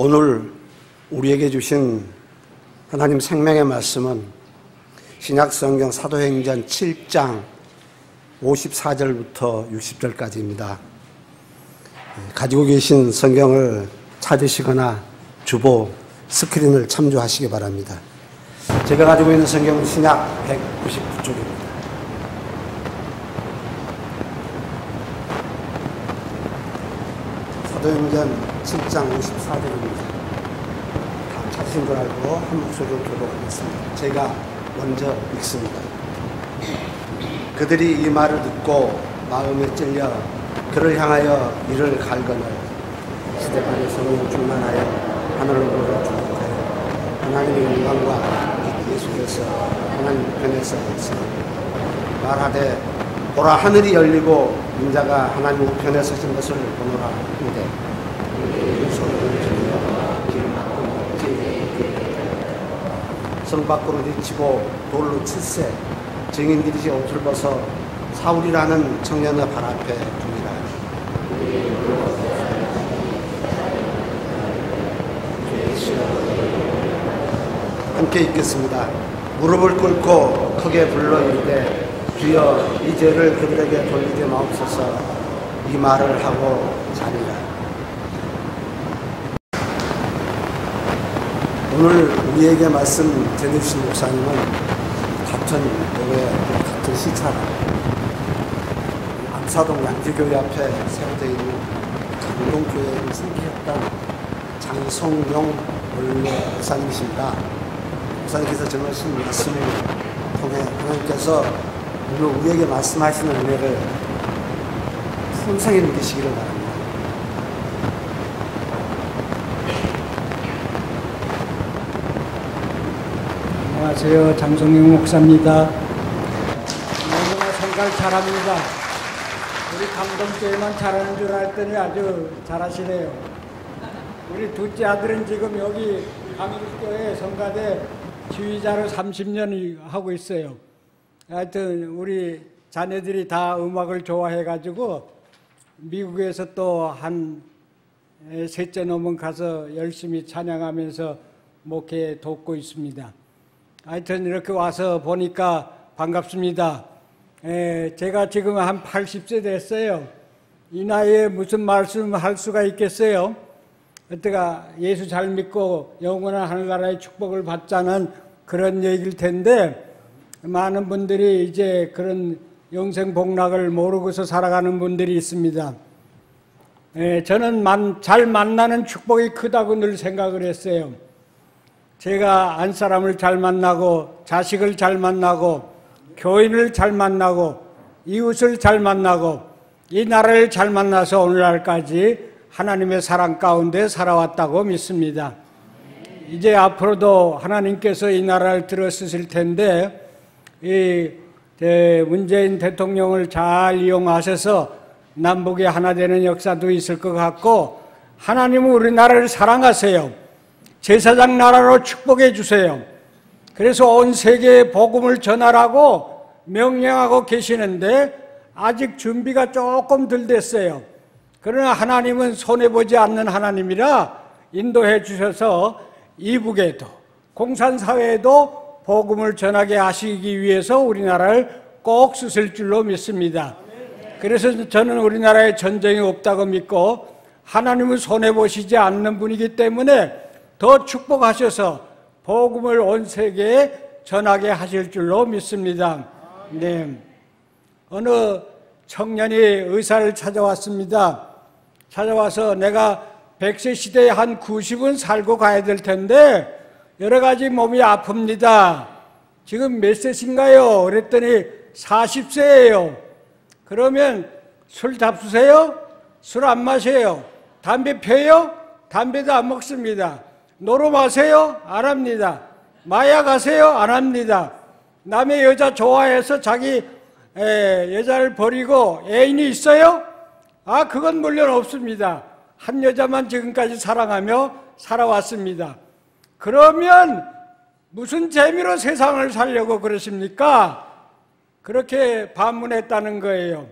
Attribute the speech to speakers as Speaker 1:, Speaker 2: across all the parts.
Speaker 1: 오늘 우리에게 주신 하나님 생명의 말씀은 신약성경 사도행전 7장 54절부터 60절까지입니다. 가지고 계신 성경을 찾으시거나 주보 스크린을 참조하시기 바랍니다. 제가 가지고 있는 성경은 신약 199쪽입니다. 사도행전 7장 54절입니다. 다 찾으신 줄 알고 한 목소리로 교독하겠습니다. 제가 먼저 읽습니다. 그들이 이 말을 듣고 마음에 찔려 그를 향하여 이를 갈거늘 스데반의 성령 충만하여 하늘로부터 주목하여 하나님의 영광과 예수께서 하나님 편에서 말하되 보라 하늘이 열리고 인자가 하나님 우편에 서신 것을 보노라 하는데 성 밖으로 내치고 돌로 칠세 증인들이 옷을 벗어 사울이라는 청년의 발 앞에 두니라. 함께 읽겠습니다. 무릎을 꿇고 크게 불러 이르되 주여 이 죄를 그들에게 돌리게 마옵소서. 이 말을 하고 자니라. 오늘 우리에게 말씀 전해주신 목사님은 같은 교회, 같은 시차라 암사동 양지교회 앞에 세워져 있는 강동교회를 섬기셨던 장성용 원로 목사님이십니다. 목사님께서 전하신 말씀을 통해 하나님께서 오늘 우리에게 말씀하시는 은혜를 풍성히 누리시기를 바랍니다.
Speaker 2: 안녕하세요. 장성용 목사입니다. 너무나 생각 잘합니다. 우리 강동교회만 잘하는 줄 알았더니 아주 잘하시네요. 우리 둘째 아들은 지금 여기 강일교회 성가대 지휘자로 30년 하고 있어요. 하여튼 우리 자녀들이 다 음악을 좋아해가지고 미국에서 또 한 셋째 넘은 가서 열심히 찬양하면서 목회 돕고 있습니다. 하여튼 이렇게 와서 보니까 반갑습니다. 제가 지금 한 80세 됐어요. 이 나이에 무슨 말씀 할 수가 있겠어요? 어때가 예수 잘 믿고 영원한 하늘나라의 축복을 받자는 그런 얘기일 텐데 많은 분들이 이제 그런 영생 복락을 모르고서 살아가는 분들이 있습니다. 저는 잘 만나는 축복이 크다고 늘 생각을 했어요. 제가 안사람을 잘 만나고 자식을 잘 만나고 교인을 잘 만나고 이웃을 잘 만나고 이 나라를 잘 만나서 오늘날까지 하나님의 사랑 가운데 살아왔다고 믿습니다. 이제 앞으로도 하나님께서 이 나라를 들어쓰실 텐데 이 문재인 대통령을 잘 이용하셔서 남북이 하나 되는 역사도 있을 것 같고 하나님은 우리나라를 사랑하세요. 제사장 나라로 축복해 주세요. 그래서 온 세계에 복음을 전하라고 명령하고 계시는데 아직 준비가 조금 덜 됐어요. 그러나 하나님은 손해보지 않는 하나님이라 인도해 주셔서 이북에도 공산사회에도 복음을 전하게 하시기 위해서 우리나라를 꼭 쓰실 줄로 믿습니다. 그래서 저는 우리나라에 전쟁이 없다고 믿고 하나님은 손해보시지 않는 분이기 때문에 더 축복하셔서 복음을 온 세계에 전하게 하실 줄로 믿습니다. 네. 어느 청년이 의사를 찾아왔습니다. 찾아와서 내가 100세 시대에 한 90은 살고 가야 될 텐데 여러 가지 몸이 아픕니다. 지금 몇 세신가요? 그랬더니 40세예요. 그러면 술 잡수세요? 술 안 마세요? 담배 펴요? 담배도 안 먹습니다. 노름 하세요? 안 합니다. 마약 하세요? 안 합니다. 남의 여자 좋아해서 자기 여자를 버리고 애인이 있어요? 그건 물론 없습니다. 한 여자만 지금까지 사랑하며 살아왔습니다. 그러면 무슨 재미로 세상을 살려고 그러십니까? 그렇게 반문했다는 거예요.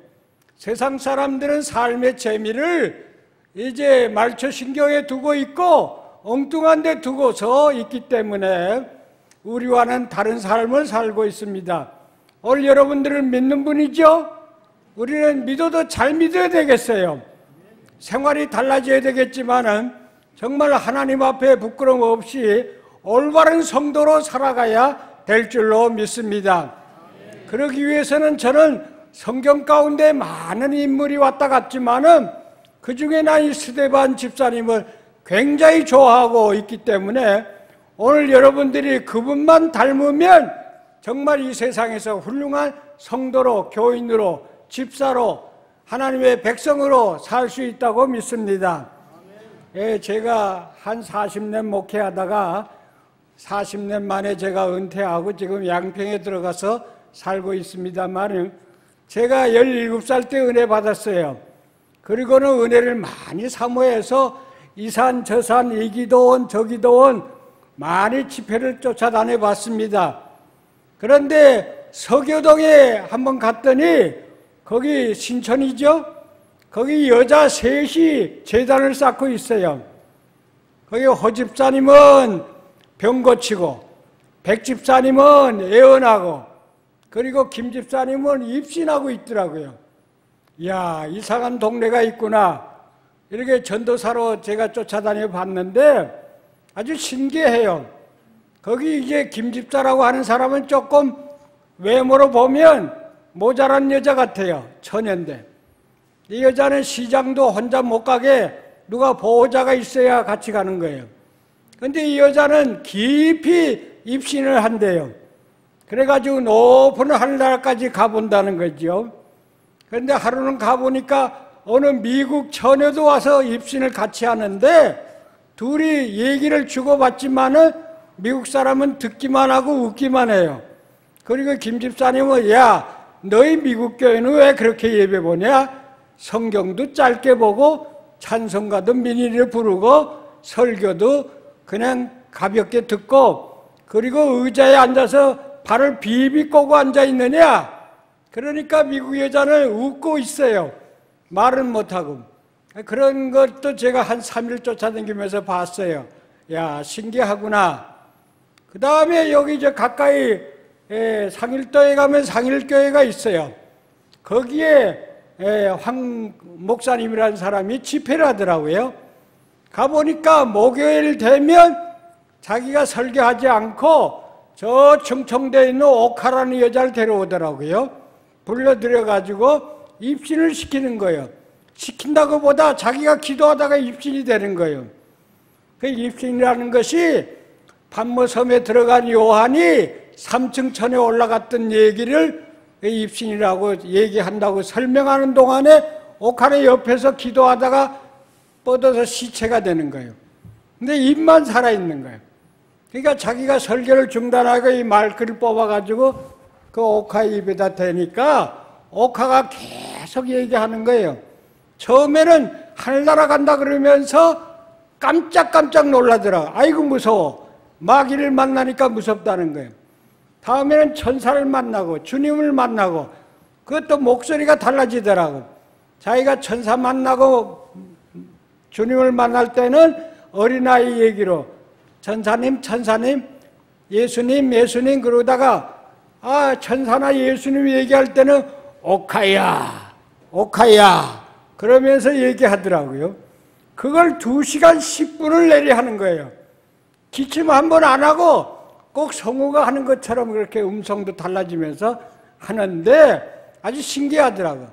Speaker 2: 세상 사람들은 삶의 재미를 이제 말초신경에 두고 있고 엉뚱한 데 두고서 있기 때문에 우리와는 다른 삶을 살고 있습니다. 오늘 여러분들을 믿는 분이죠? 우리는 믿어도 잘 믿어야 되겠어요. 생활이 달라져야 되겠지만은 정말 하나님 앞에 부끄러움 없이 올바른 성도로 살아가야 될 줄로 믿습니다. 그러기 위해서는 저는 성경 가운데 많은 인물이 왔다 갔지만은 그 중에 나 이 스데반 집사님을 굉장히 좋아하고 있기 때문에 오늘 여러분들이 그분만 닮으면 정말 이 세상에서 훌륭한 성도로, 교인으로, 집사로, 하나님의 백성으로 살 수 있다고 믿습니다. 예, 제가 한 40년 목회하다가 40년 만에 제가 은퇴하고 지금 양평에 들어가서 살고 있습니다만 제가 17살 때 은혜 받았어요. 그리고는 은혜를 많이 사모해서 이산 저산 이 기도원 저 기도원 많이 집회를 쫓아다녀 봤습니다. 그런데 서교동에 한번 갔더니 거기 신천이죠? 거기 여자 셋이 제단을 쌓고 있어요. 거기 호집사님은 병 고치고 백집사님은 애언하고 그리고 김집사님은 입신하고 있더라고요. 이야, 이상한 동네가 있구나. 이렇게 전도사로 제가 쫓아다녀 봤는데 아주 신기해요. 거기 이제 김집사라고 하는 사람은 조금 외모로 보면 모자란 여자 같아요. 처녀인데 이 여자는 시장도 혼자 못 가게 누가 보호자가 있어야 같이 가는 거예요. 근데 이 여자는 깊이 입신을 한대요. 그래가지고 높은 하늘나라까지 가본다는 거죠. 그런데 하루는 가보니까 어느 미국 처녀도 와서 입신을 같이 하는데 둘이 얘기를 주고받지만은 미국 사람은 듣기만 하고 웃기만 해요. 그리고 김 집사님은 야, 너희 미국 교회는 왜 그렇게 예배 보냐? 성경도 짧게 보고 찬송가도 미니를 부르고 설교도 그냥 가볍게 듣고 그리고 의자에 앉아서 발을 비비 꼬고 앉아 있느냐? 그러니까 미국 여자는 웃고 있어요. 말은 못하고. 그런 것도 제가 한 3일 쫓아다니면서 봤어요. 야, 신기하구나. 그 다음에 여기 저 가까이 상일도에 가면 상일교회가 있어요. 거기에 황 목사님이라는 사람이 집회를 하더라고요. 가보니까 목요일 되면 자기가 설교하지 않고 저 충청도에 있는 옥하라는 여자를 데려오더라고요. 불러들여가지고 입신을 시키는 거예요. 시킨다고 보다 자기가 기도하다가 입신이 되는 거예요. 그 입신이라는 것이 반모섬에 들어간 요한이 3층 천에 올라갔던 얘기를 입신이라고 얘기한다고 설명하는 동안에 옥하라 옆에서 기도하다가 뻗어서 시체가 되는 거예요. 근데 입만 살아있는 거예요. 그러니까 자기가 설교를 중단하고 이 말글을 뽑아가지고 그 옥하 입에다 대니까 옥하가 계속 얘기하는 거예요. 처음에는 하늘나라 간다 그러면서 깜짝깜짝 놀라더라. 아이고 무서워. 마귀를 만나니까 무섭다는 거예요. 다음에는 천사를 만나고 주님을 만나고 그것도 목소리가 달라지더라고. 자기가 천사 만나고 주님을 만날 때는 어린아이 얘기로 천사님 천사님 예수님 예수님 그러다가 천사나 예수님 얘기할 때는 옥하야 옥하야 그러면서 얘기하더라고요. 그걸 2시간 10분을 내리 하는 거예요. 기침 한 번 안 하고 꼭 성우가 하는 것처럼 그렇게 음성도 달라지면서 하는데 아주 신기하더라고요.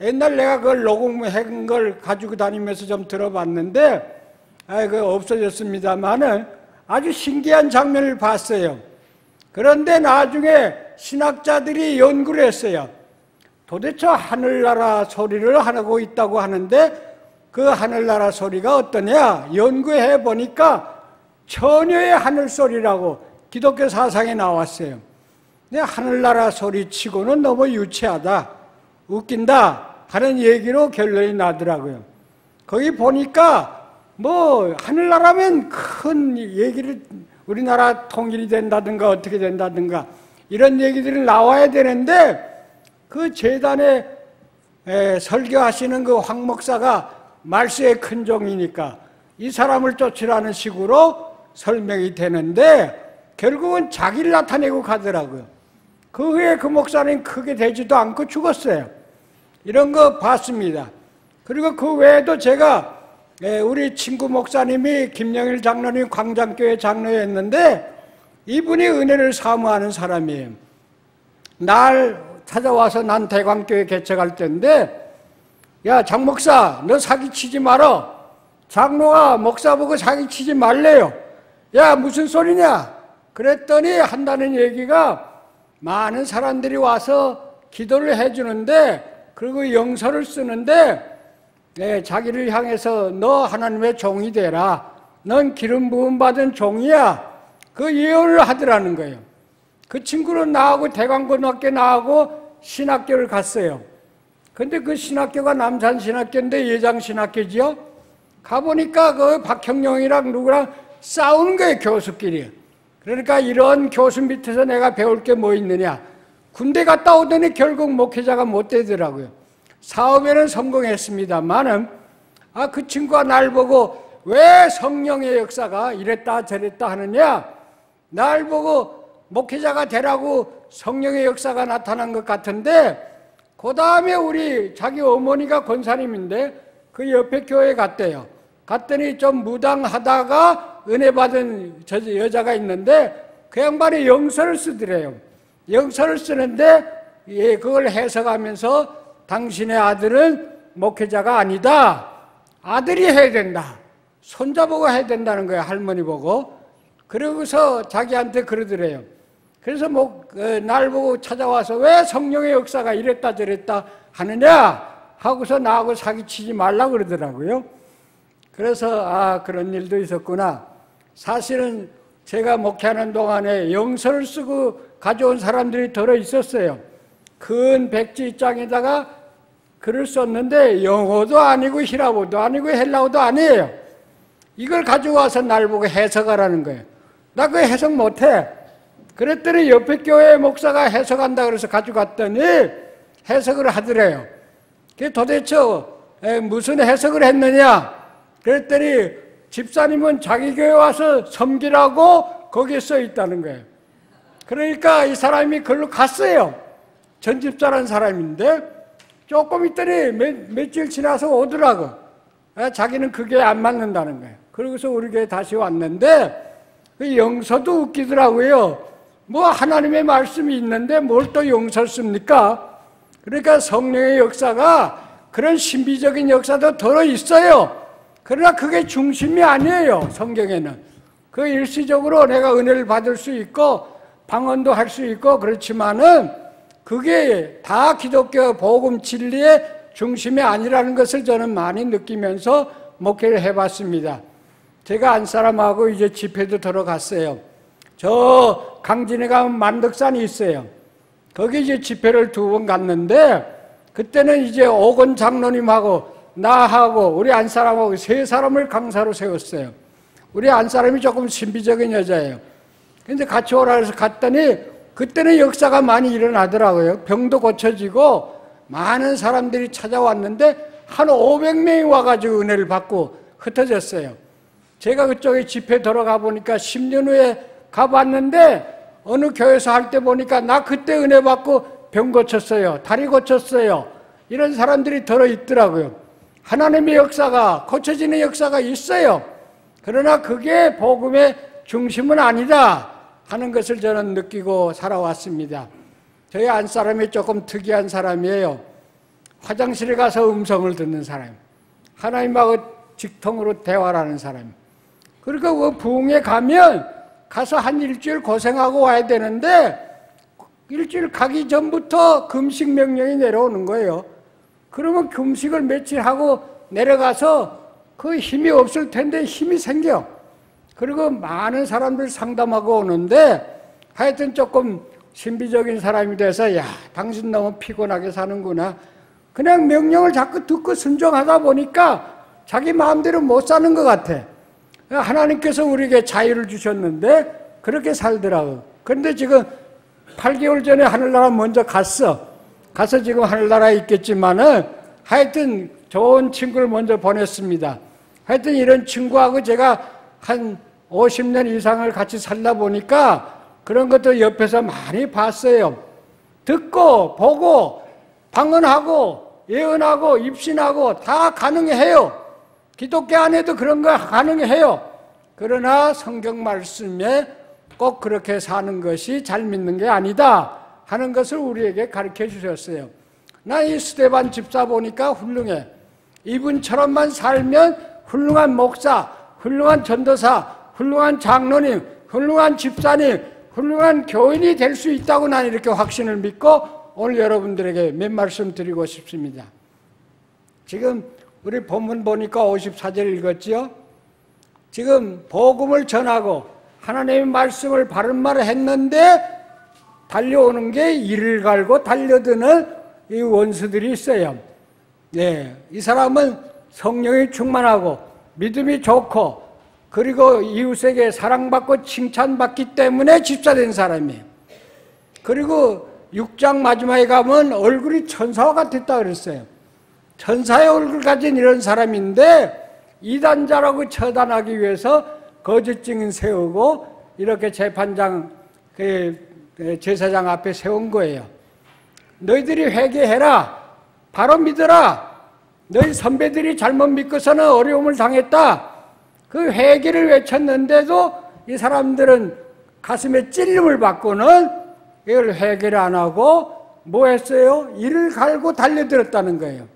Speaker 2: 옛날 내가 그걸 녹음한 걸 가지고 다니면서 좀 들어봤는데 그거 없어졌습니다만은 아주 신기한 장면을 봤어요. 그런데 나중에 신학자들이 연구를 했어요. 도대체 하늘나라 소리를 하고 있다고 하는데 그 하늘나라 소리가 어떠냐? 연구해 보니까 처녀의 하늘소리라고 기독교 사상에 나왔어요. 근데 하늘나라 소리치고는 너무 유치하다, 웃긴다 하는 얘기로 결론이 나더라고요. 거기 보니까 뭐 하늘나라면 큰 얘기를 우리나라 통일이 된다든가 어떻게 된다든가 이런 얘기들이 나와야 되는데 그 재단에 설교하시는 그 황 목사가 말세의 큰 종이니까 이 사람을 쫓으라는 식으로 설명이 되는데 결국은 자기를 나타내고 가더라고요. 그 후에 그 목사님 크게 되지도 않고 죽었어요. 이런 거 봤습니다. 그리고 그 외에도 제가 우리 친구 목사님이 김영일 장로님 광장교회 장로였는데 이분이 은혜를 사모하는 사람이에요. 날 찾아와서 난 대광교회 개척할 때인데 야 장목사 너 사기치지 마라. 장로가 목사 보고 사기치지 말래요. 야 무슨 소리냐. 그랬더니 한다는 얘기가 많은 사람들이 와서 기도를 해주는데 그리고 영서를 쓰는데 자기를 향해서 너 하나님의 종이 되라. 넌 기름 부음 받은 종이야. 그 예언을 하더라는 거예요. 그 친구는 나하고 대광고등학교 나하고 신학교를 갔어요. 근데 그 신학교가 남산신학교인데 예장신학교지요. 가보니까 그 박형룡이랑 누구랑 싸우는 거예요, 교수끼리. 그러니까 이런 교수 밑에서 내가 배울 게 뭐 있느냐. 군대 갔다 오더니 결국 목회자가 못 되더라고요. 사업에는 성공했습니다만은 그 친구가 날 보고 왜 성령의 역사가 이랬다 저랬다 하느냐. 날 보고 목회자가 되라고 성령의 역사가 나타난 것 같은데 그 다음에 우리 자기 어머니가 권사님인데 그 옆에 교회 갔대요. 갔더니 좀 무당하다가 은혜 받은 여자가 있는데 그 양반이 영서를 쓰더래요. 영서를 쓰는데 그걸 해석하면서 당신의 아들은 목회자가 아니다. 아들이 해야 된다. 손자 보고 해야 된다는 거예요. 할머니 보고. 그러고서 자기한테 그러더래요. 그래서 날 보고 찾아와서 왜 성령의 역사가 이랬다 저랬다 하느냐 하고서 나하고 사기치지 말라 그러더라고요. 그래서 그런 일도 있었구나. 사실은 제가 목회하는 동안에 영서를 쓰고 가져온 사람들이 들어 있었어요. 큰 백지장에다가 글을 썼는데 영어도 아니고 히라보도 아니고 헬라어도 아니에요. 이걸 가져와서 날 보고 해석하라는 거예요. 나 그거 해석 못해. 그랬더니 옆에 교회 목사가 해석한다 그래서 가져갔더니 해석을 하더래요. 그게 도대체 무슨 해석을 했느냐. 그랬더니 집사님은 자기 교회 와서 섬기라고 거기에 써 있다는 거예요. 그러니까 이 사람이 그걸로 갔어요. 전 집사라는 사람인데 조금 있더니 며칠 지나서 오더라고. 자기는 그게 안 맞는다는 거예요. 그러고서 우리 교회 다시 왔는데 그 영서도 웃기더라고요. 뭐 하나님의 말씀이 있는데 뭘 또 영서를 씁니까? 그러니까 성령의 역사가 그런 신비적인 역사도 들어있어요. 그러나 그게 중심이 아니에요. 성경에는. 그 일시적으로 내가 은혜를 받을 수 있고 방언도 할 수 있고 그렇지만은 그게 다 기독교 복음 진리의 중심이 아니라는 것을 저는 많이 느끼면서 목회를 해봤습니다. 제가 안사람하고 이제 집회도 들어갔어요. 저 강진에 가면 만덕산이 있어요. 거기 이제 집회를 2번 갔는데 그때는 이제 오건 장로님하고 나하고 우리 안사람하고 3사람을 강사로 세웠어요. 우리 안사람이 조금 신비적인 여자예요. 근데 같이 오라 해서 갔더니 그때는 역사가 많이 일어나더라고요. 병도 고쳐지고 많은 사람들이 찾아왔는데 한 500명이 와가지고 은혜를 받고 흩어졌어요. 제가 그쪽에 집회 들어가 보니까 10년 후에 가봤는데 어느 교회에서 할 때 보니까 나 그때 은혜 받고 병 고쳤어요. 다리 고쳤어요. 이런 사람들이 들어있더라고요. 하나님의 역사가 고쳐지는 역사가 있어요. 그러나 그게 복음의 중심은 아니다 하는 것을 저는 느끼고 살아왔습니다. 저희 안사람이 조금 특이한 사람이에요. 화장실에 가서 음성을 듣는 사람, 하나님하고 직통으로 대화를 하는 사람. 그러니까 그 부흥에 가면 가서 한 일주일 고생하고 와야 되는데 일주일 가기 전부터 금식 명령이 내려오는 거예요. 그러면 금식을 며칠 하고 내려가서 그 힘이 없을 텐데 힘이 생겨. 그리고 많은 사람들 상담하고 오는데 하여튼 조금 신비적인 사람이 돼서 야, 당신 너무 피곤하게 사는구나. 그냥 명령을 자꾸 듣고 순종하다 보니까 자기 마음대로 못 사는 것 같아. 하나님께서 우리에게 자유를 주셨는데 그렇게 살더라고. 그런데 지금 8개월 전에 하늘나라 먼저 갔어. 가서 지금 하늘나라에 있겠지만은 하여튼 좋은 친구를 먼저 보냈습니다. 하여튼 이런 친구하고 제가 한 50년 이상을 같이 살다 보니까 그런 것도 옆에서 많이 봤어요. 듣고 보고 방언하고 예언하고 입신하고 다 가능해요. 기독교 안에도 그런 거 가능해요. 그러나 성경 말씀에 꼭 그렇게 사는 것이 잘 믿는 게 아니다 하는 것을 우리에게 가르쳐 주셨어요. 나 이 스데반 집사 보니까 훌륭해. 이분처럼만 살면 훌륭한 목사, 훌륭한 전도사, 훌륭한 장로님, 훌륭한 집사님, 훌륭한 교인이 될 수 있다고 난 이렇게 확신을 믿고 오늘 여러분들에게 몇 말씀 드리고 싶습니다. 지금 우리 본문 보니까 54절 읽었지요? 지금 복음을 전하고 하나님의 말씀을 바른 말을 했는데 달려오는 게 이를 갈고 달려드는 이 원수들이 있어요. 네, 이 사람은 성령이 충만하고 믿음이 좋고 그리고 이웃에게 사랑받고 칭찬받기 때문에 집사된 사람이에요. 그리고 6장 마지막에 가면 얼굴이 천사와 같았다 그랬어요. 천사의 얼굴 가진 이런 사람인데 이단자라고 처단하기 위해서 거짓 증인 세우고 이렇게 재판장, 제사장 앞에 세운 거예요. 너희들이 회개해라. 바로 믿어라. 너희 선배들이 잘못 믿고서는 어려움을 당했다. 그 회개를 외쳤는데도 이 사람들은 가슴에 찔림을 받고는 이걸 회개를 안 하고 뭐 했어요? 이를 갈고 달려들었다는 거예요.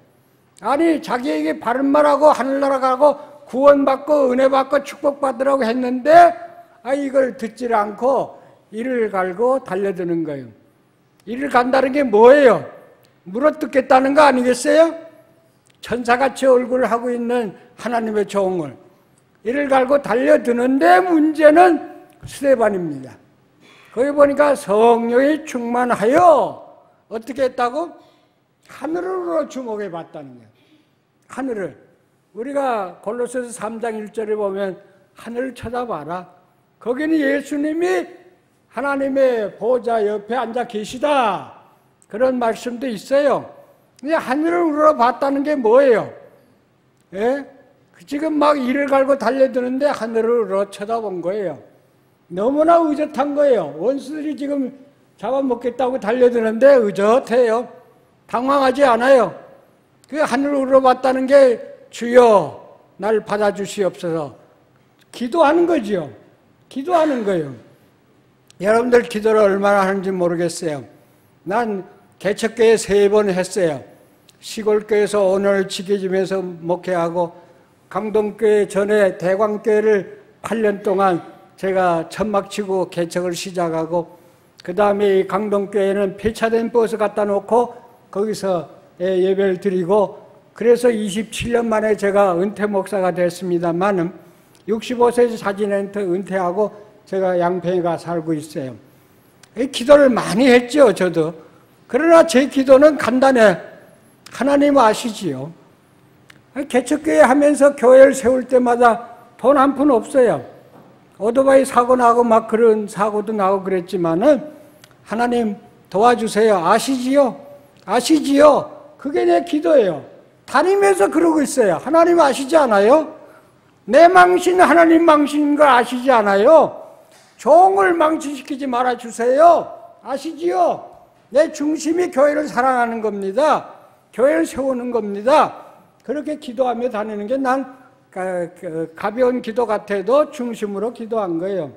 Speaker 2: 아니 자기에게 바른 말하고 하늘나라 가고 구원받고 은혜받고 축복받으라고 했는데 이걸 듣질 않고 이를 갈고 달려드는 거예요. 이를 간다는 게 뭐예요? 물어뜯겠다는 거 아니겠어요? 천사같이 얼굴을 하고 있는 하나님의 종을 이를 갈고 달려드는데 문제는 스데반입니다. 거기 보니까 성령이 충만하여 어떻게 했다고? 하늘으로 주목해 봤다는 거예요. 하늘을. 우리가 골로새서 3장 1절에 보면 하늘을 쳐다봐라. 거기는 예수님이 하나님의 보좌 옆에 앉아 계시다. 그런 말씀도 있어요. 근데 하늘을 우러봤다는 게 뭐예요? 예? 지금 막 이를 갈고 달려드는데 하늘을 우러 쳐다본 거예요. 너무나 의젓한 거예요. 원수들이 지금 잡아먹겠다고 달려드는데 의젓해요. 당황하지 않아요. 그 하늘을 우러봤다는 게 주여 날 받아주시옵소서. 기도하는 거지요. 기도하는 거예요. 여러분들 기도를 얼마나 하는지 모르겠어요. 난 개척교회 3번 했어요. 시골교회에서 오늘 지게짐에서 목회하고 강동교회 전에 대광교회를 8년 동안 제가 천막치고 개척을 시작하고 그 다음에 이 강동교회는 폐차된 버스 갖다 놓고 거기서 예배를 드리고 그래서 27년 만에 제가 은퇴 목사가 됐습니다만 65세에서 사진엔터 은퇴하고 제가 양평에 가 살고 있어요. 기도를 많이 했죠, 저도. 그러나 제 기도는 간단해. 하나님 아시지요. 개척교회 하면서 교회를 세울 때마다 돈 한 푼 없어요. 오토바이 사고 나고 막 그런 사고도 나고 그랬지만은 하나님 도와주세요. 아시지요? 아시지요? 그게 내 기도예요. 다니면서 그러고 있어요. 하나님 아시지 않아요? 내 망신 하나님 망신인 걸 아시지 않아요? 종을 망신시키지 말아주세요. 아시지요? 내 중심이 교회를 사랑하는 겁니다. 교회를 세우는 겁니다. 그렇게 기도하며 다니는 게 난 가벼운 기도 같아도 중심으로 기도한 거예요.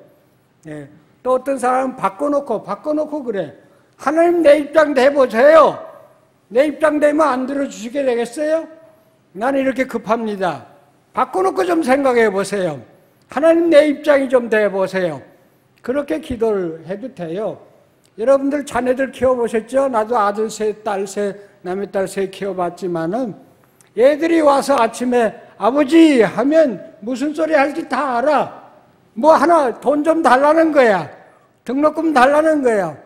Speaker 2: 예. 또 어떤 사람은 바꿔놓고 그래. 하나님 내 입장 대보세요. 내 입장 되면 안 들어주시게 되겠어요? 나는 이렇게 급합니다. 바꿔놓고 좀 생각해 보세요. 하나님 내 입장이 좀 돼보세요. 그렇게 기도를 해도 돼요. 여러분들 자녀들 키워보셨죠? 나도 아들 셋, 딸 셋, 남의 딸 셋 키워봤지만은 얘들이 와서 아침에 아버지 하면 무슨 소리 할지 다 알아. 뭐 하나 돈 좀 달라는 거야. 등록금 달라는 거야.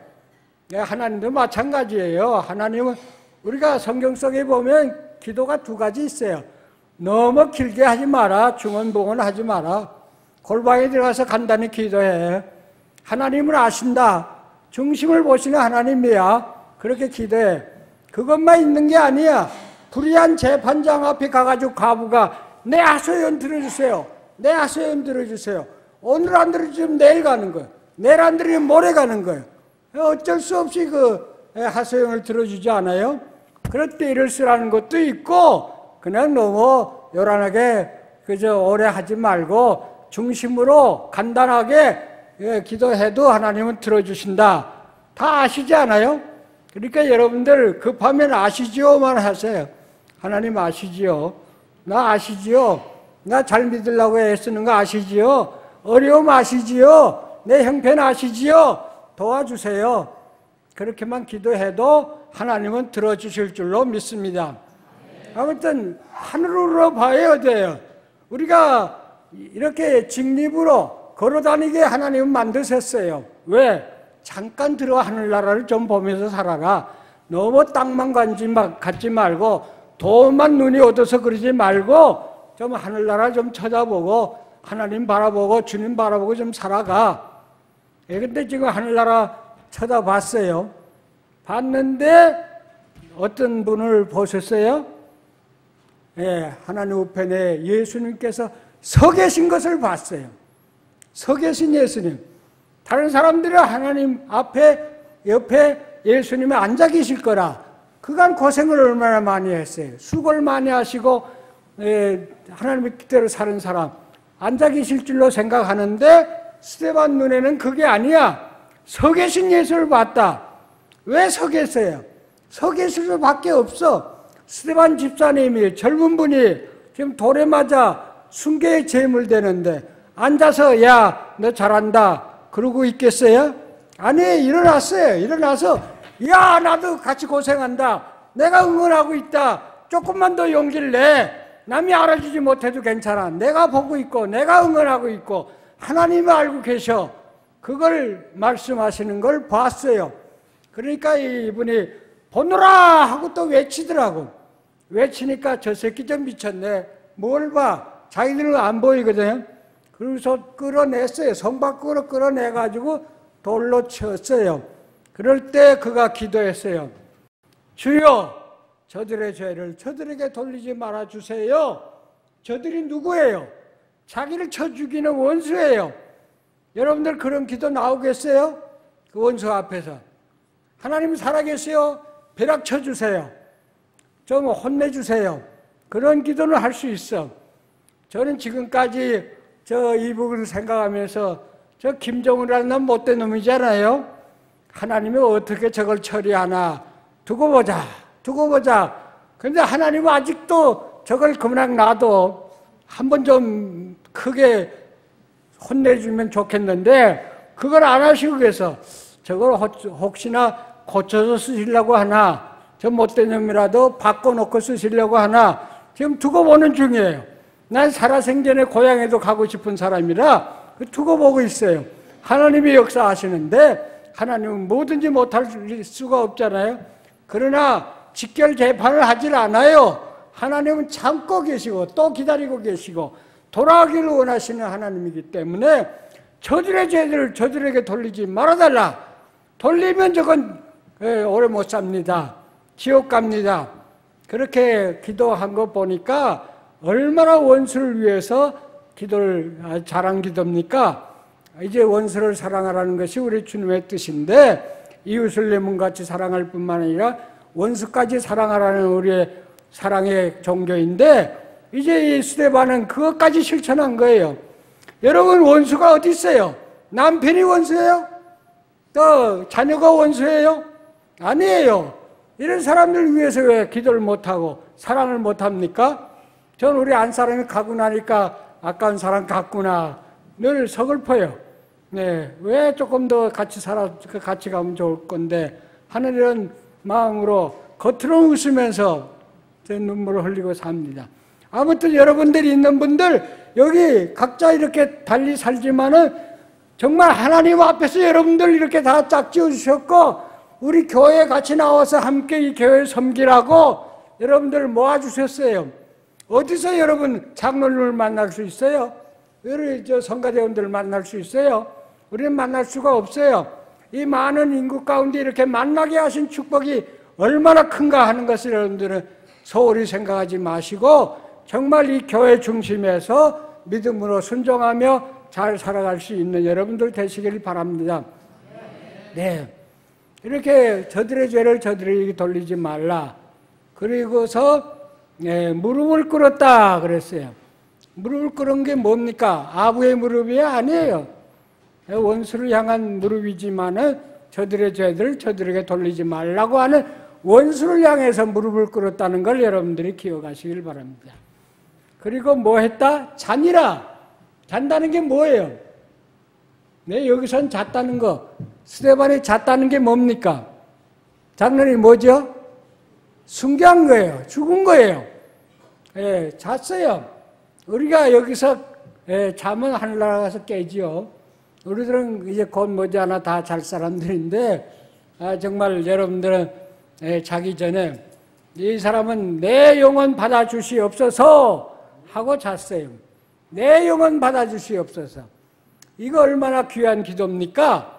Speaker 2: 하나님도 마찬가지예요. 하나님은 우리가 성경 속에 보면 기도가 2가지 있어요. 너무 길게 하지 마라. 중언봉언 하지 마라. 골방에 들어가서 간단히 기도해. 하나님을 아신다. 중심을 보시는 하나님이야. 그렇게 기도해. 그것만 있는 게 아니야. 불의한 재판장 앞에 가가지고 과부가 내 하소연 들어주세요. 내 하소연 들어주세요. 오늘 안 들어주면 내일 가는 거예요. 내일 안 들으면 모레 가는 거예요. 어쩔 수 없이 그 하소연을 들어주지 않아요? 그럴 때 일을 쓰라는 것도 있고, 그냥 너무 요란하게 그저 오래 하지 말고 중심으로 간단하게 기도해도 하나님은 들어주신다. 다 아시지 않아요? 그러니까 여러분들 급하면 아시지요만 하세요. 하나님 아시지요? 나 아시지요? 나 잘 믿으려고 애쓰는 거 아시지요? 어려움 아시지요? 내 형편 아시지요? 도와주세요. 그렇게만 기도해도 하나님은 들어주실 줄로 믿습니다. 아무튼 하늘으로 봐야 돼요. 우리가 이렇게 직립으로 걸어다니게 하나님은 만드셨어요. 왜? 잠깐 들어 하늘나라를 좀 보면서 살아라. 너무 땅만 갖지 말고 돈만 눈이 어두워서 그러지 말고 좀 하늘나라 좀 쳐다보고 하나님 바라보고 주님 바라보고 좀 살아가. 근데 지금 하늘나라 쳐다봤어요. 봤는데 어떤 분을 보셨어요? 하나님 우편에 예수님께서 서 계신 것을 봤어요. 서 계신 예수님. 다른 사람들은 하나님 앞에 옆에 예수님이 앉아 계실 거라 그간 고생을 얼마나 많이 했어요. 수고를 많이 하시고 하나님의 뜻대로 사는 사람 앉아 계실 줄로 생각하는데 스데반 눈에는 그게 아니야. 서 계신 예수를 봤다. 왜 서 계세요? 서 계실 수밖에 없어. 스데반 집사님이 젊은 분이 지금 돌에 맞아 순교의 제물 되는데 앉아서 야, 너 잘한다 그러고 있겠어요? 아니, 일어났어요. 일어나서 야, 나도 같이 고생한다. 내가 응원하고 있다. 조금만 더 용기를 내. 남이 알아주지 못해도 괜찮아. 내가 보고 있고 내가 응원하고 있고 하나님이 알고 계셔. 그걸 말씀하시는 걸 봤어요. 그러니까 이분이 보노라 하고 또 외치더라고. 외치니까 저 새끼 좀 미쳤네. 뭘 봐. 자기들은 안 보이거든요. 그래서 끌어냈어요. 성 밖으로 끌어내가지고 돌로 쳤어요. 그럴 때 그가 기도했어요. 주여, 저들의 죄를 저들에게 돌리지 말아주세요. 저들이 누구예요? 자기를 쳐 죽이는 원수예요. 여러분들 그런 기도 나오겠어요? 그 원수 앞에서. 하나님 살아계세요. 벼락 쳐주세요. 좀 혼내주세요. 그런 기도는 할 수 있어. 저는 지금까지 저 이북을 생각하면서 저 김정은이라는 놈 못된 놈이잖아요. 하나님이 어떻게 저걸 처리하나 두고 보자. 두고 보자. 그런데 하나님은 아직도 저걸 그냥 놔도 한번 좀 크게 혼내주면 좋겠는데 그걸 안 하시고 계서 저걸 혹시나 고쳐서 쓰시려고 하나 저 못된 놈이라도 바꿔놓고 쓰시려고 하나 지금 두고 보는 중이에요. 난 살아생전에 고향에도 가고 싶은 사람이라 두고 보고 있어요. 하나님이 역사하시는데 하나님은 뭐든지 못할 수가 없잖아요. 그러나 직결 재판을 하질 않아요. 하나님은 참고 계시고 또 기다리고 계시고 돌아가기를 원하시는 하나님이기 때문에 저들의 죄를 저들에게 돌리지 말아달라. 돌리면 저건 오래 못 삽니다. 지옥 갑니다. 그렇게 기도한 거 보니까 얼마나 원수를 위해서 기도를 잘한 기도입니까? 이제 원수를 사랑하라는 것이 우리 주님의 뜻인데 이웃을 내 몸같이 사랑할 뿐만 아니라 원수까지 사랑하라는 우리의 사랑의 종교인데 이제 이 스데반은 그것까지 실천한 거예요. 여러분 원수가 어디 있어요? 남편이 원수예요? 또 자녀가 원수예요? 아니에요. 이런 사람들 위해서 왜 기도를 못하고 사랑을 못합니까? 전 우리 안 사람이 가고 나니까 아까운 사람 갔구나 늘 서글퍼요. 네, 왜 조금 더 같이 같이 가면 좋을 건데 하는 이런 마음으로 겉으로 웃으면서 제 눈물을 흘리고 삽니다. 아무튼 여러분들이 있는 분들 여기 각자 이렇게 달리 살지만은 정말 하나님 앞에서 여러분들 이렇게 다 짝지어 주셨고 우리 교회에 같이 나와서 함께 이 교회 섬기라고 여러분들 모아주셨어요. 어디서 여러분 장로님을 만날 수 있어요? 우리 성가대원들을 만날 수 있어요? 우리는 만날 수가 없어요. 이 많은 인구 가운데 이렇게 만나게 하신 축복이 얼마나 큰가 하는 것을 여러분들은 소홀히 생각하지 마시고 정말 이 교회 중심에서 믿음으로 순종하며 잘 살아갈 수 있는 여러분들 되시길 바랍니다. 네. 이렇게 저들의 죄를 저들에게 돌리지 말라. 그리고서 무릎을 꿇었다 그랬어요. 무릎을 꿇은 게 뭡니까? 아부의 무릎이 아니에요. 원수를 향한 무릎이지만은 저들의 죄를 저들에게 돌리지 말라고 하는 원수를 향해서 무릎을 꿇었다는 걸 여러분들이 기억하시길 바랍니다. 그리고 뭐 했다? 잔이라. 잔다는 게 뭐예요? 네, 여기선 잤다는 거. 스데반이 잤다는 게 뭡니까? 장면이 뭐죠? 순교한 거예요. 죽은 거예요. 예, 잤어요. 우리가 여기서 자면 하늘나라 가서 깨지요. 우리들은 이제 곧 머지않아 다 잘 사람들인데 정말 여러분들은 자기 전에 이 사람은 내 영혼 받아주시옵소서 하고 잤어요. 내 영혼 받아주시옵소서. 이거 얼마나 귀한 기도입니까?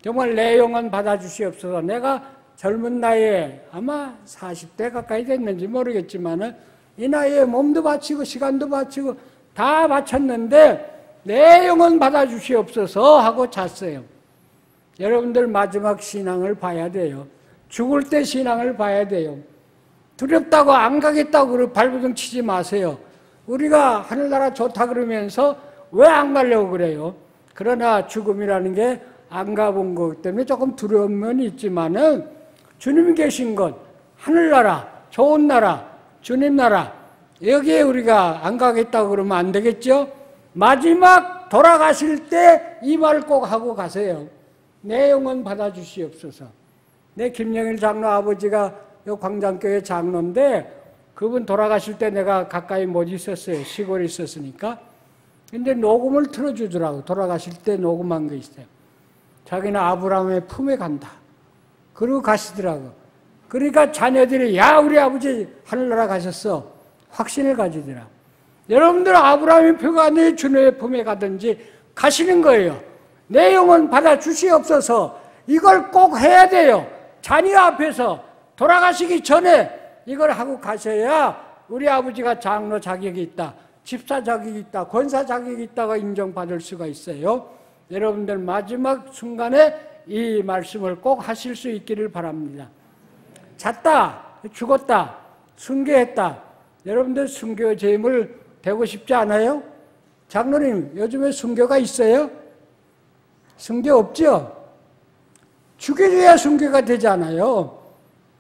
Speaker 2: 정말 내 영혼 받아주시옵소서. 내가 젊은 나이에 아마 40대 가까이 됐는지 모르겠지만 이 나이에 몸도 바치고 시간도 바치고 다 바쳤는데 내 영혼 받아주시옵소서 하고 잤어요. 여러분들 마지막 신앙을 봐야 돼요. 죽을 때 신앙을 봐야 돼요. 두렵다고 안 가겠다고 발버둥 치지 마세요. 우리가 하늘나라 좋다 그러면서 왜 안 가려고 그래요? 그러나 죽음이라는 게 안 가본 것 때문에 조금 두려운 면이 있지만은 주님이 계신 것, 하늘나라, 좋은 나라, 주님 나라, 여기에 우리가 안 가겠다고 그러면 안 되겠죠? 마지막 돌아가실 때 이 말 꼭 하고 가세요. 내 영혼 받아주시옵소서. 내 김영일 장로 아버지가 요 광장교회 장로인데 그분 돌아가실 때 내가 가까이 못 있었어요. 시골에 있었으니까. 근데 녹음을 틀어주더라고. 돌아가실 때 녹음한 거 있어요. 자기는 아브라함의 품에 간다. 그러고 가시더라고. 그러니까 자녀들이 야 우리 아버지 하늘나라 가셨어. 확신을 가지더라. 여러분들 아브라함의 표가 내 주님의 품에 가든지 가시는 거예요. 내 영혼 받아주시옵소서. 이걸 꼭 해야 돼요. 자녀 앞에서 돌아가시기 전에 이걸 하고 가셔야 우리 아버지가 장로 자격이 있다. 집사 자격이 있다. 권사 자격이 있다가 인정받을 수가 있어요. 여러분들 마지막 순간에 이 말씀을 꼭 하실 수 있기를 바랍니다. 잤다. 죽었다. 순교했다. 여러분들 순교 제임을 되고 싶지 않아요? 장로님 요즘에 순교가 있어요? 순교 없죠? 죽여줘야 순교가 되잖아요.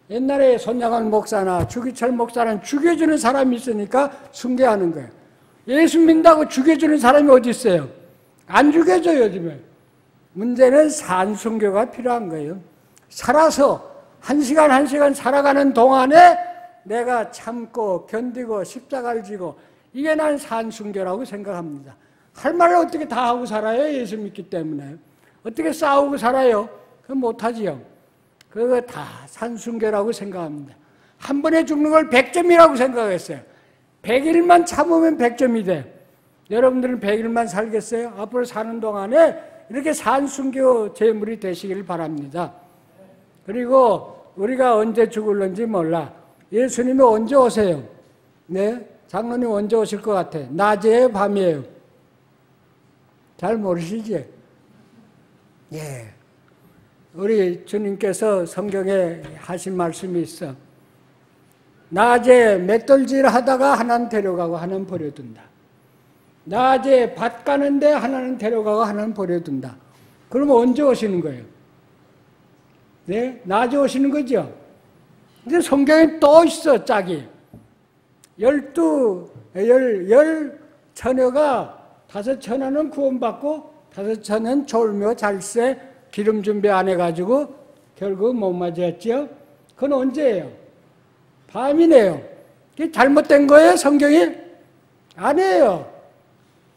Speaker 2: 옛날에 손양원 목사나 주기철 목사는 죽여주는 사람이 있으니까 순교하는 거예요. 예수 믿는다고 죽여주는 사람이 어디 있어요? 안 죽여줘요 요즘에. 문제는 산순교가 필요한 거예요. 살아서 한 시간 한 시간 살아가는 동안에 내가 참고 견디고 십자가를 지고 이게 난 산순교라고 생각합니다. 할 말을 어떻게 다 하고 살아요? 예수 믿기 때문에. 어떻게 싸우고 살아요? 그건 못하지요. 그거 다 산순교라고 생각합니다. 한 번에 죽는 걸 100점이라고 생각했어요. 100일만 참으면 100점이 돼. 여러분들은 100일만 살겠어요? 앞으로 사는 동안에 이렇게 산순교 제물이 되시길 바랍니다. 그리고 우리가 언제 죽을는지 몰라. 예수님이 언제 오세요? 네? 장로님 언제 오실 것 같아? 낮이에요? 밤이에요? 잘 모르시지? 예. 우리 주님께서 성경에 하신 말씀이 있어. 낮에 맷돌질 하다가 하나는 데려가고 하나는 버려둔다. 낮에 밭 가는데 하나는 데려가고 하나는 버려둔다. 그러면 언제 오시는 거예요? 네? 낮에 오시는 거죠? 근데 성경에 또 있어, 짝이. 열 처녀가 5처녀는 구원받고 5처녀는 졸며 잘세 기름 준비 안 해가지고 결국 못 맞았죠? 그건 언제예요? 밤이네요. 그게 잘못된 거예요, 성경이? 아니에요.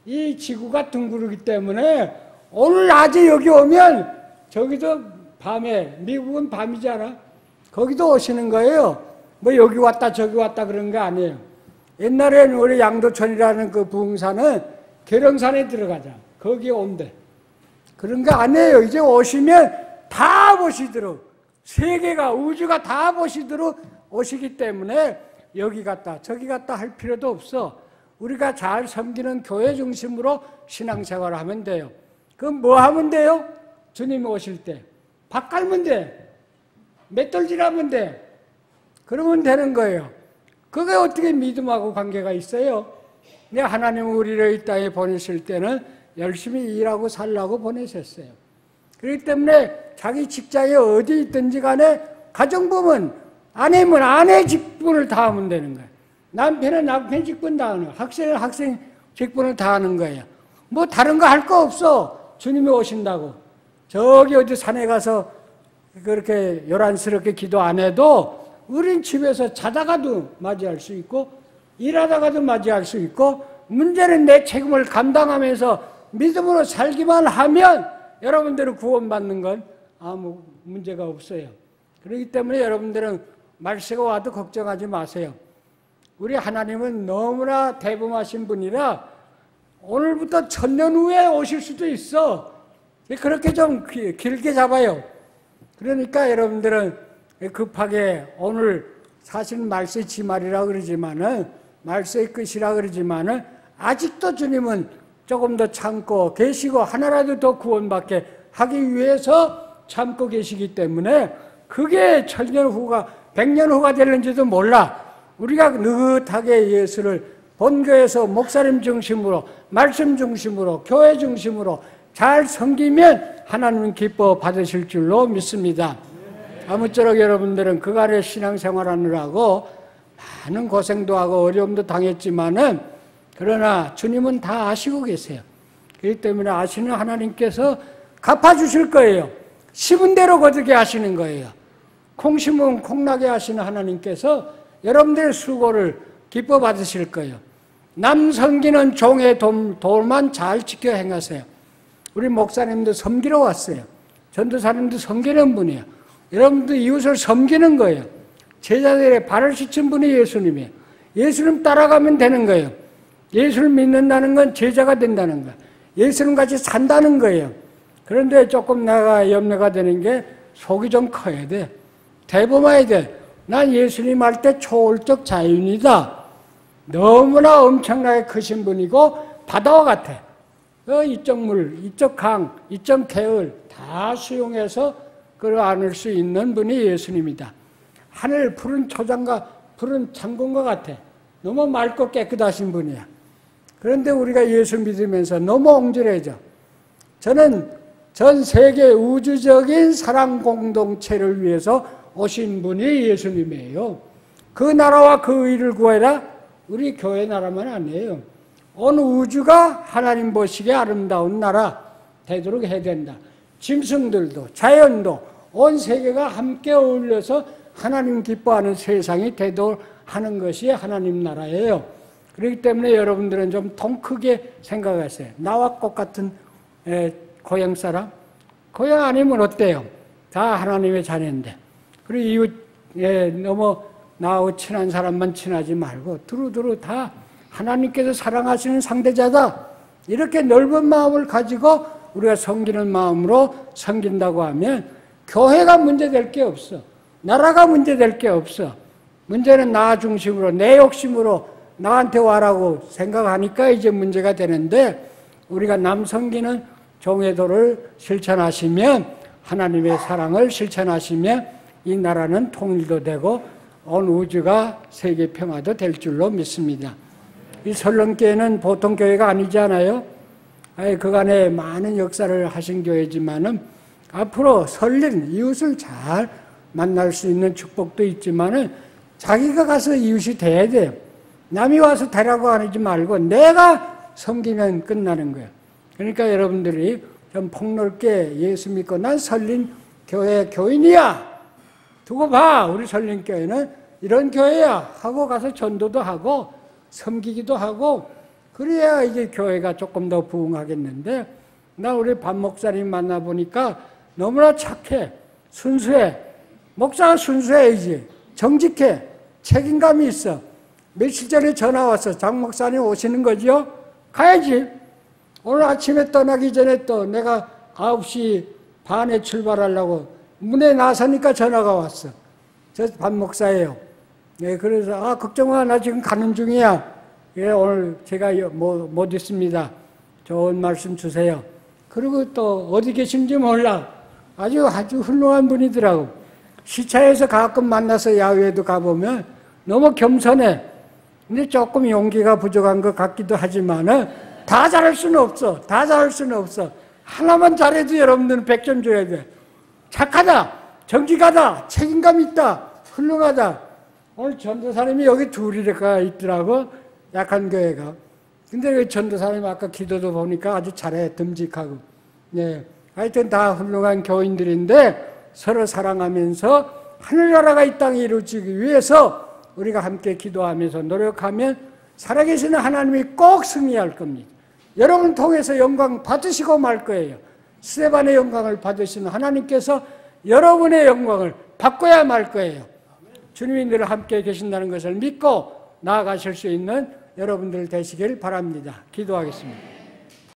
Speaker 2: 이 지구가 둥그르기 때문에 오늘 낮에 여기 오면 저기도 밤에, 미국은 밤이잖아. 거기도 오시는 거예요. 뭐 여기 왔다 저기 왔다 그런 거 아니에요. 옛날에는 우리 양도천이라는 그 부흥사는 계룡산에 들어가자. 거기에 온대. 그런 거 아니에요. 이제 오시면 다 보시도록 세계가 우주가 다 보시도록 오시기 때문에 여기 갔다 저기 갔다 할 필요도 없어. 우리가 잘 섬기는 교회 중심으로 신앙생활을 하면 돼요. 그럼 뭐 하면 돼요? 주님이 오실 때 밥 갈면 돼. 맷돌질하면 돼. 그러면 되는 거예요. 그게 어떻게 믿음하고 관계가 있어요? 근데 하나님은 우리를 이 땅에 보내실 때는 열심히 일하고 살라고 보내셨어요. 그렇기 때문에 자기 직장에 어디 있든지 간에 가정부면 아내면 아내 직분을 다 하면 되는 거예요. 남편은 남편 직분 다 하는 거예요. 학생은 학생 직분을 다 하는 거예요. 뭐 다른 거 할 거 없어. 주님이 오신다고. 저기 어디 산에 가서 그렇게 요란스럽게 기도 안 해도 우린 집에서 자다가도 맞이할 수 있고 일하다가도 맞이할 수 있고 문제는 내 책임을 감당하면서 믿음으로 살기만 하면 여러분들은 구원받는 건 아무 문제가 없어요. 그렇기 때문에 여러분들은 말세가 와도 걱정하지 마세요. 우리 하나님은 너무나 대범하신 분이라 오늘부터 1000년 후에 오실 수도 있어. 그렇게 좀 길게 잡아요. 그러니까 여러분들은 급하게 오늘 사실 말세의 지말이라 그러지만은 말세의 끝이라 그러지만은 아직도 주님은 조금 더 참고 계시고 하나라도 더 구원받게 하기 위해서 참고 계시기 때문에 그게 1000년 후가 100년 후가 될는지도 몰라. 우리가 느긋하게 예수를 본교에서 목사님 중심으로 말씀 중심으로 교회 중심으로 잘 섬기면 하나님은 기뻐 받으실 줄로 믿습니다. 아무쪼록 여러분들은 그간의 신앙생활하느라고 많은 고생도 하고 어려움도 당했지만은 그러나 주님은 다 아시고 계세요. 그렇기 때문에 아시는 하나님께서 갚아주실 거예요. 심은 대로 거두게 하시는 거예요. 콩 심으면 콩나게 하시는 하나님께서 여러분들의 수고를 기뻐 받으실 거예요. 남 섬기는 종의 도만 잘 지켜 행하세요. 우리 목사님도 섬기러 왔어요. 전도사님도 섬기는 분이에요. 여러분도 이웃을 섬기는 거예요. 제자들의 발을 씻은 분이 예수님이에요. 예수님 따라가면 되는 거예요. 예수를 믿는다는 건 제자가 된다는 거예요. 예수님 같이 산다는 거예요. 그런데 조금 내가 염려가 되는 게 속이 좀 커야 돼. 대범해야 돼. 난 예수님 할 때 초월적 자연이다. 너무나 엄청나게 크신 분이고 바다와 같아. 이쪽 물, 이쪽 강, 이쪽 개울 다 수용해서 그걸 안을 수 있는 분이 예수님이다. 하늘 푸른 초장과 푸른 창공과 같아. 너무 맑고 깨끗하신 분이야. 그런데 우리가 예수 믿으면서 너무 옹졸해져. 저는 전 세계 우주적인 사랑 공동체를 위해서 오신 분이 예수님이에요. 그 나라와 그 의를 구해라. 우리 교회 나라만 아니에요. 온 우주가 하나님 보시기에 아름다운 나라 되도록 해야 된다. 짐승들도 자연도 온 세계가 함께 어울려서 하나님 기뻐하는 세상이 되도록 하는 것이 하나님 나라예요. 그렇기 때문에 여러분들은 좀 통 크게 생각하세요. 나와 똑같은 고향 사람? 고향 아니면 어때요? 다 하나님의 자녀인데. 그리고 이웃 너무 나하고 친한 사람만 친하지 말고 두루두루 다 하나님께서 사랑하시는 상대자다. 이렇게 넓은 마음을 가지고 우리가 섬기는 마음으로 섬긴다고 하면 교회가 문제될 게 없어. 나라가 문제될 게 없어. 문제는 나 중심으로 내 욕심으로 나한테 와라고 생각하니까 이제 문제가 되는데 우리가 남 섬기는 종의도를 실천하시면 하나님의 사랑을 실천하시면 이 나라는 통일도 되고 온 우주가 세계 평화도 될 줄로 믿습니다. 이 설렁교회는 보통 교회가 아니잖아요. 그간에 많은 역사를 하신 교회지만은 앞으로 설린 이웃을 잘 만날 수 있는 축복도 있지만은 자기가 가서 이웃이 돼야 돼요. 남이 와서 되라고 하지 말고 내가 섬기면 끝나는 거예요. 그러니까 여러분들이 좀 폭넓게 예수 믿고 난 설린 교회 교인이야. 두고 봐. 우리 설린 교회는 이런 교회야 하고 가서 전도도 하고 섬기기도 하고 그래야 이제 교회가 조금 더 부흥하겠는데 나 우리 반 목사님 만나보니까 너무나 착해. 순수해. 목사가 순수해야지. 정직해. 책임감이 있어. 며칠 전에 전화 왔어. 장 목사님 오시는 거죠? 가야지. 오늘 아침에 떠나기 전에 또 내가 9시 반에 출발하려고 문에 나서니까 전화가 왔어. 저 반 목사예요. 네, 그래서 걱정 마, 나 지금 가는 중이야. 예, 오늘 제가 못 있습니다. 좋은 말씀 주세요. 그리고 또 어디 계신지 몰라. 아주 훌륭한 분이더라고. 시차에서 가끔 만나서 야외에도 가보면 너무 겸손해. 근데 조금 용기가 부족한 것 같기도 하지만은 다 잘할 수는 없어. 다 잘할 수는 없어. 하나만 잘해도 여러분들은 100점 줘야 돼. 착하다, 정직하다, 책임감 있다, 훌륭하다. 오늘 전도사님이 여기 둘이가 있더라고. 약한 교회가. 근데 그 전도사님 아까 기도도 보니까 아주 잘해, 듬직하고. 네. 하여튼 다 훌륭한 교인들인데 서로 사랑하면서 하늘나라가 이 땅에 이루어지기 위해서 우리가 함께 기도하면서 노력하면 살아계시는 하나님이 꼭 승리할 겁니다. 여러분 통해서 영광 받으시고 말 거예요. 스데반의 영광을 받으시는 하나님께서 여러분의 영광을 받고야 말 거예요. 주님이 늘 함께 계신다는 것을 믿고 나아가실 수 있는 여러분들 되시길 바랍니다. 기도하겠습니다.